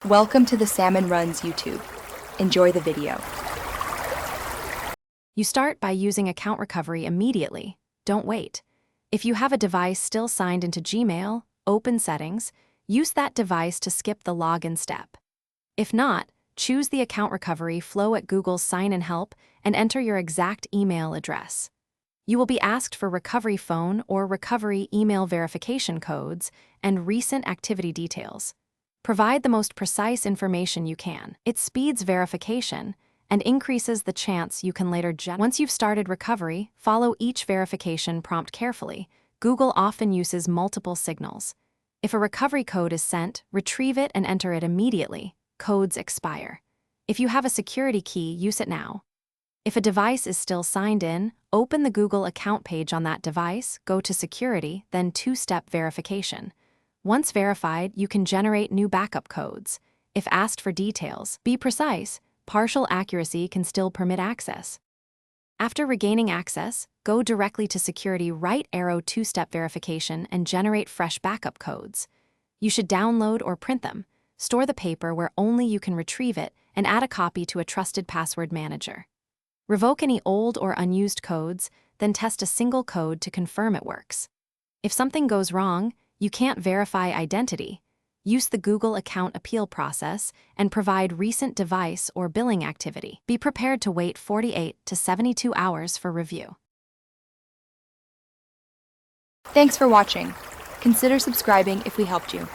Welcome to the Salmon Runs YouTube. Enjoy the video. You start by using account recovery immediately. Don't wait. If you have a device still signed into Gmail, open Settings, use that device to skip the login step. If not, choose the account recovery flow at Google's sign-in help and enter your exact email address. You will be asked for recovery phone or recovery email verification codes and recent activity details. Provide the most precise information you can. It speeds verification and increases the chance you can later Once you've started recovery, follow each verification prompt carefully. Google often uses multiple signals. If a recovery code is sent, retrieve it and enter it immediately. Codes expire. If you have a security key, use it now. If a device is still signed in, open the Google account page on that device, go to Security, then two-step verification. Once verified, you can generate new backup codes. If asked for details, be precise. Partial accuracy can still permit access. After regaining access, go directly to Security, right arrow two-step verification and generate fresh backup codes. You should download or print them. Store the paper where only you can retrieve it and add a copy to a trusted password manager. Revoke any old or unused codes, then test a single code to confirm it works. If something goes wrong, you can't verify identity. Use the Google account appeal process and provide recent device or billing activity. Be prepared to wait 48 to 72 hours for review. Thanks for watching. Consider subscribing if we helped you.